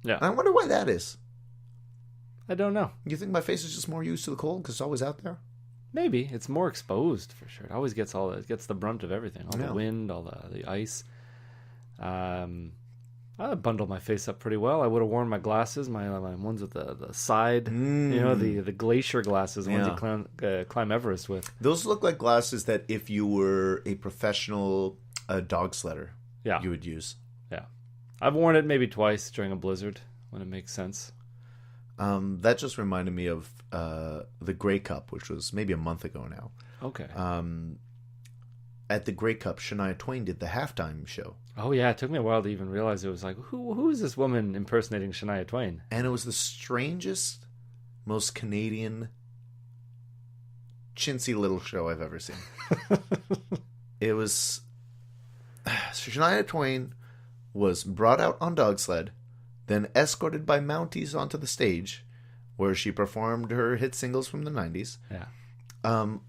Yeah. I wonder why that is. I don't know. You think my face is just more used to the cold because it's always out there? Maybe. It's more exposed, for sure. It always gets the brunt of everything. All the wind, all the ice. I bundled my face up pretty well. I would have worn my glasses, my ones with the side, the glacier glasses, the ones you climb Everest with. Those look like glasses that if you were a professional dog sledder, you would use. Yeah. I've worn it maybe twice during a blizzard when it makes sense. That just reminded me of the Grey Cup, which was maybe a month ago now. Okay. At the Grey Cup, Shania Twain did the halftime show. Oh, yeah. It took me a while to even realize it was like, who is this woman impersonating Shania Twain? And it was the strangest, most Canadian, chintzy little show I've ever seen. It was... Shania Twain was brought out on dog sled, then escorted by Mounties onto the stage, where she performed her hit singles from the 90s. Yeah.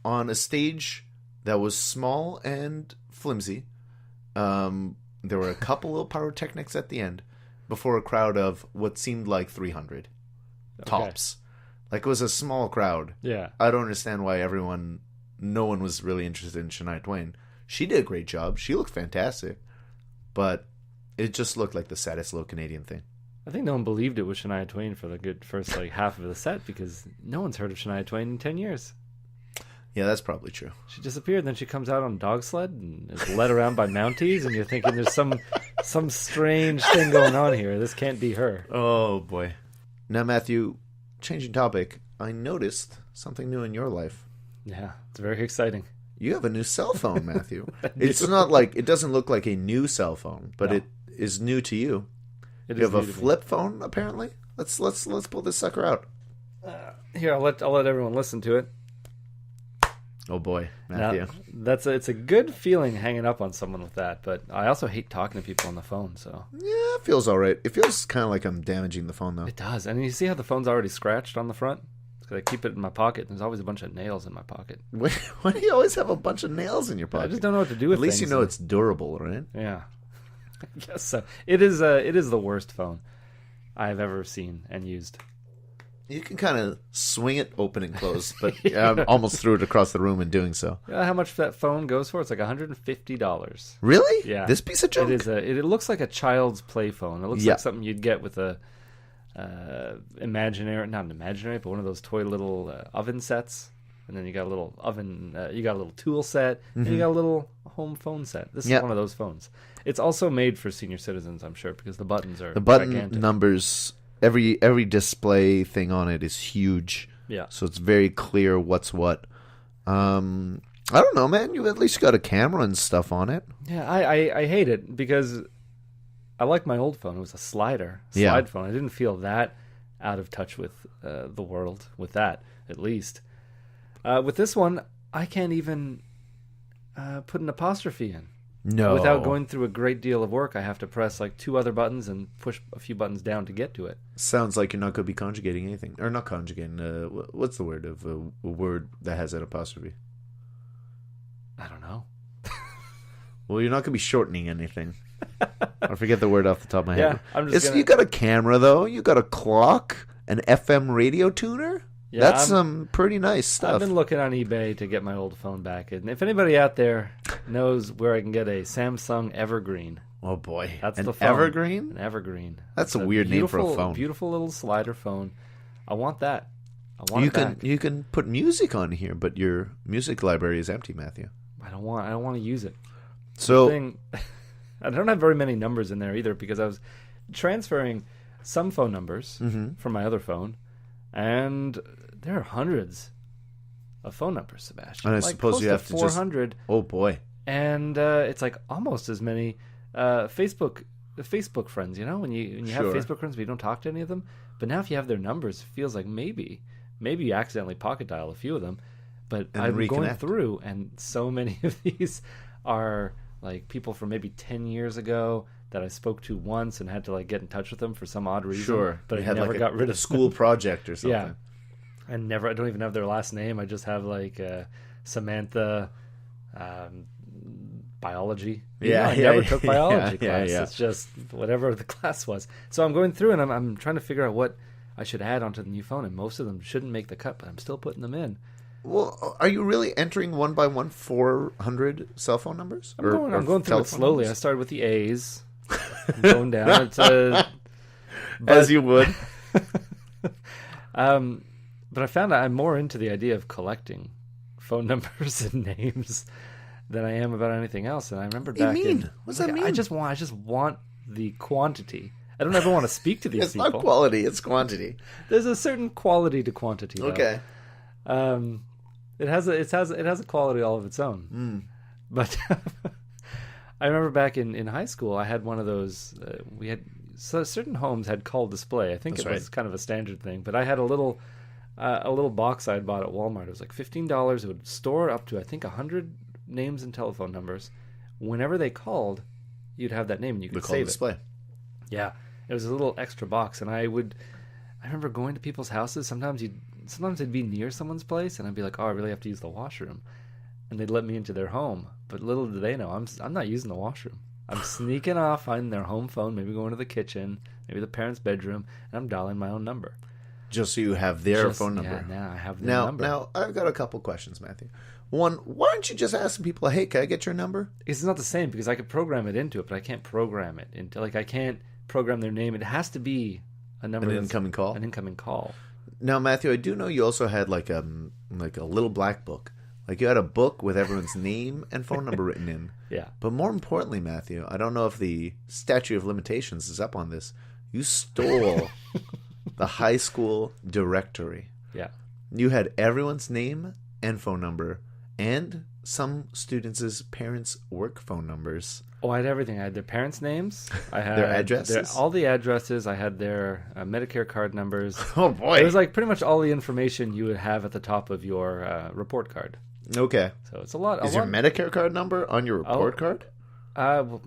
On a stage that was small and flimsy. There were a couple of pyrotechnics at the end before a crowd of what seemed like 300 tops. Like, it was a small crowd. Yeah. I don't understand why no one was really interested in Shania Twain. She did a great job. She looked fantastic. But it just looked like the saddest little Canadian thing. I think no one believed it was Shania Twain for the good first half of the set because no one's heard of Shania Twain in 10 years. Yeah, that's probably true. She disappeared, then she comes out on a dog sled and is led around by Mounties, and you're thinking there's some strange thing going on here. This can't be her. Oh, boy. Now, Matthew, changing topic, I noticed something new in your life. Yeah, it's very exciting. You have a new cell phone, Matthew. It's not like, it doesn't look like a new cell phone, but it is new to you. You have a flip phone, apparently? Let's pull this sucker out. Here, I'll let everyone listen to it. Oh boy, Matthew. Now, it's a good feeling hanging up on someone with that, but I also hate talking to people on the phone, so. Yeah, it feels all right. It feels kind of like I'm damaging the phone, though. It does. And you see how the phone's already scratched on the front? It's because I keep it in my pocket, and there's always a bunch of nails in my pocket. Why do you always have a bunch of nails in your pocket? I just don't know what to do with it. At least you know it's durable, right? Yeah. I guess so. It is the worst phone I've ever seen and used. You can kind of swing it open and close, but I almost threw it across the room in doing so. You know how much that phone goes for? It's like $150. Really? Yeah. This piece of junk? It looks like a child's play phone. It looks like something you'd get with a not an imaginary, but one of those toy little oven sets. And then you got a little oven, you got a little tool set, and you got a little home phone set. This is one of those phones. It's also made for senior citizens, I'm sure, because the buttons are gigantic. Numbers, every display thing on it is huge. Yeah. So it's very clear what's what. I don't know, man. You at least got a camera and stuff on it. Yeah, I hate it because I like my old phone. It was a slide phone. I didn't feel that out of touch with the world with that, at least. With this one, I can't even put an apostrophe in. No. Without going through a great deal of work, I have to press like 2 other buttons and push a few buttons down to get to it. Sounds like you're not going to be conjugating anything. Or not conjugating. What's the word of a word that has an apostrophe? I don't know. Well, you're not going to be shortening anything. I forget the word off the top of my head. Yeah, You got a camera, though. You got a clock, an FM radio tuner. Yeah, that's some pretty nice stuff. I've been looking on eBay to get my old phone back. And if anybody out there knows where I can get a Samsung Evergreen. Oh, boy. That's the phone. Evergreen? An Evergreen. That's a weird name for a phone. Beautiful little slider phone. I want that. I want it back. You can put music on here, but your music library is empty, Matthew. I don't want to use it. So I don't have very many numbers in there either because I was transferring some phone numbers from my other phone, and there are hundreds of phone numbers, Sebastian. And I suppose you have to 400. Oh boy! And it's like almost as many Facebook friends. You know, when you have Facebook friends, but you don't talk to any of them. But now if you have their numbers, it feels like maybe you accidentally pocket dial a few of them. But I'm going through, and so many of these are like people from maybe 10 years ago that I spoke to once and had to like get in touch with them for some odd reason. Sure, but I never got rid of school project or something. Yeah, I don't even have their last name. I just have like Samantha, biology. I Yeah, never took biology yeah, class. yeah. It's just whatever the class was. So I'm going through and I'm trying to figure out what I should add onto the new phone, and most of them shouldn't make the cut, but I'm still putting them in. Well, are you really entering one by one 400 cell phone numbers? I'm going through it slowly. Numbers? I started with the A's, I'm going down. As you would. But I found I'm more into the idea of collecting phone numbers and names than I am about anything else. And I remember What do you back mean? in, What's that mean? I just want the quantity. I don't ever want to speak to these It's people. not quality, it's quantity. There's a certain quality to quantity, though. Okay. It has a quality all of its own. But I remember back in high school, I had one of those. We had certain homes had call display. I think That's it was kind of a standard thing. But I had a little box I had bought at Walmart. It was like $15. It would store up to I think 100 names and telephone numbers. Whenever they called, you'd have that name and you could save display. it. Yeah, it was a little extra box, and I remember going to people's houses. Sometimes it'd be near someone's place, and I'd be like, "Oh, I really have to use the washroom," and they'd let me into their home. But little did they know, I'm not using the washroom. I'm sneaking off, finding their home phone, maybe going to the kitchen, maybe the parents' bedroom, and I'm dialing my own number. Just so you have their phone number. Yeah, now I have their number. Now, I've got a couple questions, Matthew. One, why don't you just ask people, hey, can I get your number? It's not the same because I could program it into it, but I can't program it into, I can't program their name. It has to be a number. An incoming call? An incoming call. Now, Matthew, I do know you also had like a little black book. Like you had a book with everyone's name and phone number written in. Yeah. But more importantly, Matthew, I don't know if the statute of limitations is up on this. You stole the high school directory. Yeah. You had everyone's name and phone number and some students' parents' work phone numbers. Oh, I had everything. I had their parents' names. I had their addresses. All the addresses. I had their Medicare card numbers. Oh boy! It was like pretty much all the information you would have at the top of your report card. Okay. So it's a lot. Is your Medicare card number on your report card? Well,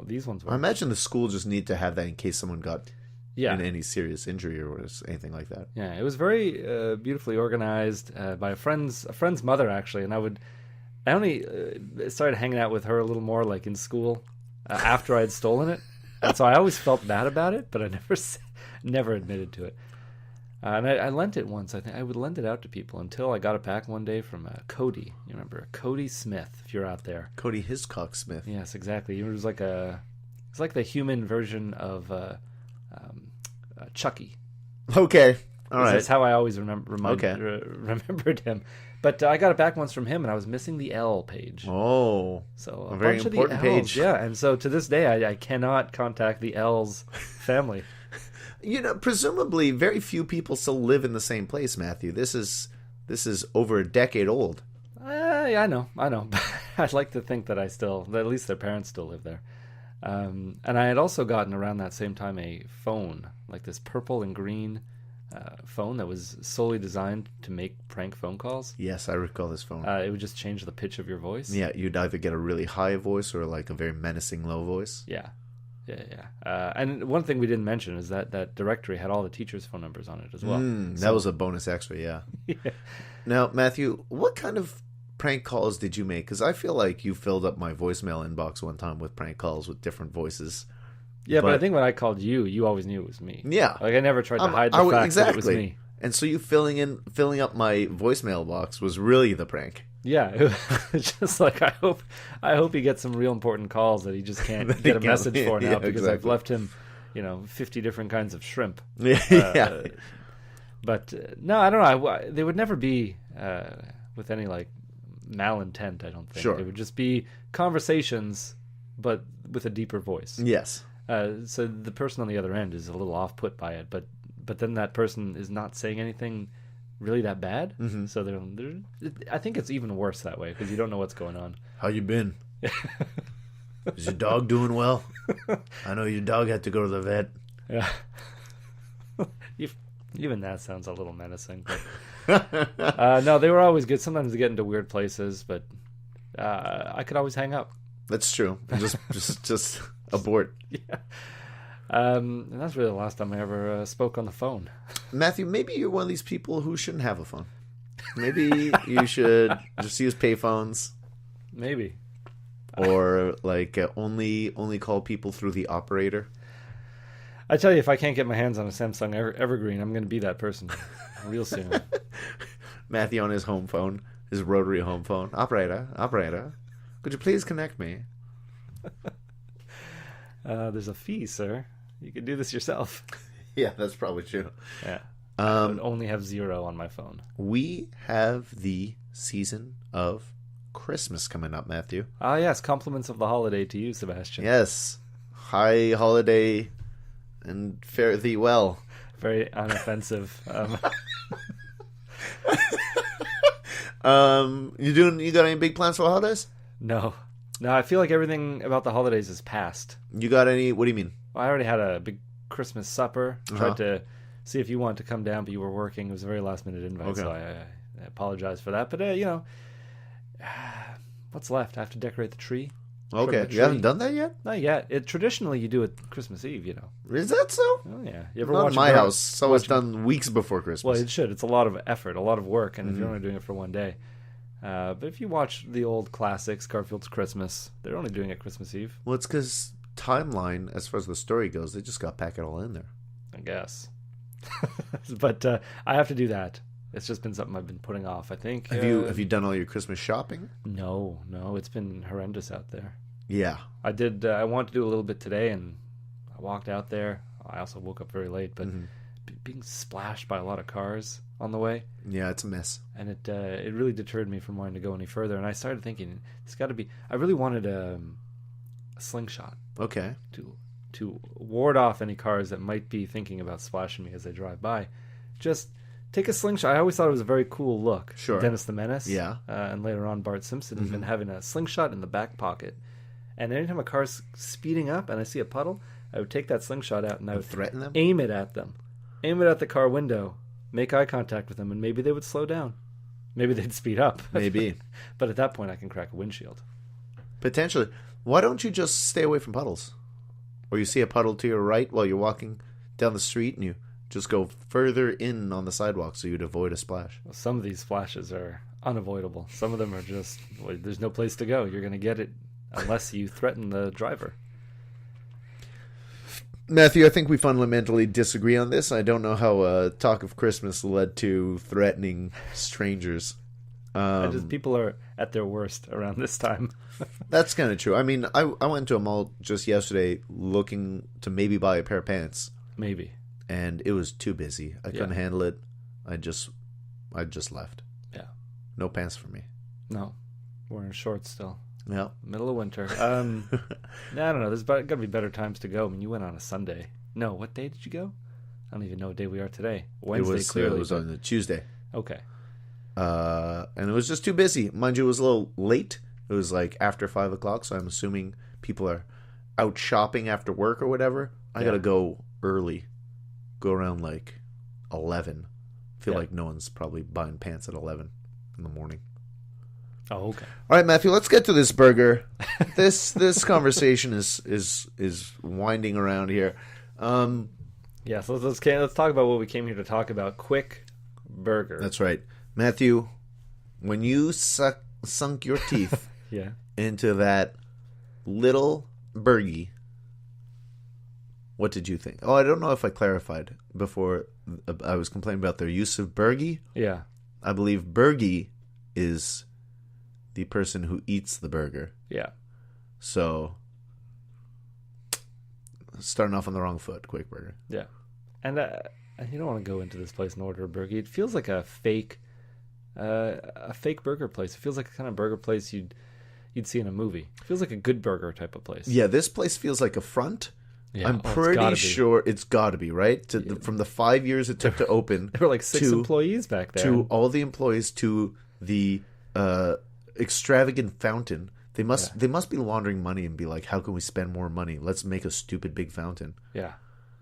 these ones were. I imagine the school just need to have that in case someone got in any serious injury or anything like that. Yeah, it was very beautifully organized by a friend's mother actually, and I only started hanging out with her a little more like in school after I had stolen it, and so I always felt bad about it, but I never admitted to it. And I lent it once. I think I would lend it out to people until I got it back one day from Cody. You remember Cody Smith? If you're out there, Cody Hiscock Smith. Yes, exactly. It was like it's like the human version of Chucky. Okay, all right. That's how I always remembered him. But I got it back once from him, and I was missing the L page. Oh, so a very bunch important of the L's, page. Yeah, and so to this day, I cannot contact the L's family. You know, presumably, very few people still live in the same place, Matthew. This is over a decade old. Yeah, I know. I'd like to think that that at least their parents still live there. And I had also gotten around that same time a phone, like this purple and green phone that was solely designed to make prank phone calls. Yes, I recall this phone. It would just change the pitch of your voice. Yeah, you'd either get a really high voice or like a very menacing low voice. Yeah. And one thing we didn't mention is that directory had all the teachers' phone numbers on it as well. That was a bonus extra, yeah. Now, Matthew, what kind of prank calls did you make? Because I feel like you filled up my voicemail inbox one time with prank calls with different voices. Yeah, but I think when I called you always knew it was me. Yeah. Like I never tried to hide the fact that it was me. And so you filling up my voicemail box was really the prank. Yeah, it's just like I hope he gets some real important calls that he just can't get a message for now because I've left him, 50 different kinds of shrimp. Yeah. But no, I don't know. They would never be with any like malintent. I don't think. Sure. It would just be conversations, but with a deeper voice. Yes. So the person on the other end is a little off put by it, but then that person is not saying anything really that bad. Mm-hmm. So I think it's even worse that way because you don't know what's going on. How you been? Is your dog doing well? I know your dog had to go to the vet. Yeah. Even that sounds a little menacing. But, no, they were always good. Sometimes they get into weird places, but I could always hang up. That's true. Just abort. Yeah. And that's really the last time I ever spoke on the phone. Matthew, maybe you're one of these people who shouldn't have a phone. Maybe you should just use payphones. Maybe. or like only call people through the operator. I tell you, if I can't get my hands on a Samsung Evergreen, I'm going to be that person real soon. Matthew on his home phone, his rotary home phone. Operator, could you please connect me? There's a fee, sir. You can do this yourself. Yeah, that's probably true. Yeah. I would only have 0 on my phone. We have the season of Christmas coming up, Matthew. Ah, yes. Compliments of the holiday to you, Sebastian. Yes. High holiday and fare thee well. Very unoffensive. You got any big plans for the holidays? No, I feel like everything about the holidays is past. You got any? What do you mean? Well, I already had a big Christmas supper. Tried to see if you wanted to come down, but you were working. It was a very last minute invite, so I apologize for that. But what's left? I have to decorate the tree. Okay, you haven't done that yet? Not yet. Traditionally, you do it Christmas Eve. Is that so? Oh yeah. You ever Not watch in my house? So it's done weeks before Christmas. Well, it should. It's a lot of effort, a lot of work, and if you're only doing it for one day. But if you watch the old classics, Garfield's Christmas, they're only doing it Christmas Eve. Well, it's because timeline, as far as the story goes, they just got to pack it all in there. I guess. But I have to do that. It's just been something I've been putting off, I think. Have you done all your Christmas shopping? No. It's been horrendous out there. Yeah. I did. I wanted to do a little bit today, and I walked out there. I also woke up very late, but being splashed by a lot of cars on the way. Yeah, it's a mess. And it really deterred me from wanting to go any further. And I started thinking, it's got to be... I really wanted a slingshot. Okay. To ward off any cars that might be thinking about splashing me as they drive by. Just take a slingshot. I always thought it was a very cool look. Sure. Dennis the Menace. Yeah. And later on Bart Simpson even having a slingshot in the back pocket. And anytime a car's speeding up and I see a puddle, I would take that slingshot out and I would threaten them? Aim it at them. Aim it at the car window. Make eye contact with them, and maybe they would slow down. Maybe they'd speed up. Maybe. But at that point, I can crack a windshield. Potentially. Why don't you just stay away from puddles? Or you see a puddle to your right while you're walking down the street and you just go further in on the sidewalk so you'd avoid a splash. Well, some of these splashes are unavoidable. Some of them are just, there's no place to go. You're going to get it unless you threaten the driver. Matthew, I think we fundamentally disagree on this. I don't know how talk of Christmas led to threatening strangers. People are at their worst around this time. That's kind of true. I mean, I went to a mall just yesterday looking to maybe buy a pair of pants. Maybe. And it was too busy. I couldn't handle it. I just left. Yeah. No pants for me. No. Wearing shorts still. Yeah. Middle of winter. I don't know. There's got to be better times to go. I mean, you went on a Sunday. No, what day did you go? I don't even know what day we are today. Wednesday, clearly. It was on the Tuesday. Okay. And it was just too busy. Mind you, it was a little late. It was like after 5 o'clock, so I'm assuming people are out shopping after work or whatever. I got to go early. Go around like 11. Feel like no one's probably buying pants at 11 in the morning. Oh, okay. All right, Matthew, let's get to this burger. This conversation is winding around here. So let's talk about what we came here to talk about. Quick burger. That's right. Matthew, when you sunk your teeth into that little burgie, what did you think? Oh, I don't know if I clarified before. I was complaining about their use of burgie. Yeah. I believe burgie is the person who eats the burger. Yeah. So, starting off on the wrong foot, quick burger. Yeah. And you don't want to go into this place and order a burger. It feels like a fake burger place. It feels like the kind of burger place you'd see in a movie. It feels like a good burger type of place. Yeah, this place feels like a front. Yeah. I'm pretty sure it's got to be, right? From the 5 years it took to open. There were like 6 employees back there. To all the employees, to the extravagant fountain. They must be laundering money and be like, how can we spend more money? Let's make a stupid big fountain. Yeah.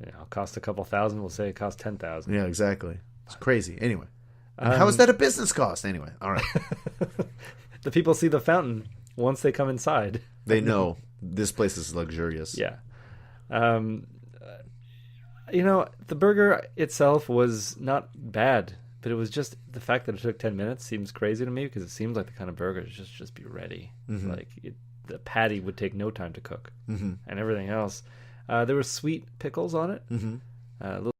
It'll cost a couple thousand. We'll say it cost 10,000. Yeah, exactly. It's crazy. Anyway. How is that a business cost? Anyway. All right. The people see the fountain once they come inside. They know this place is luxurious. Yeah. The burger itself was not bad, but it was just the fact that it took 10 minutes seems crazy to me because it seems like the kind of burger to just be ready. Mm-hmm. Like the patty would take no time to cook, Mm-hmm. and everything else. There were sweet pickles on it, Mm-hmm. little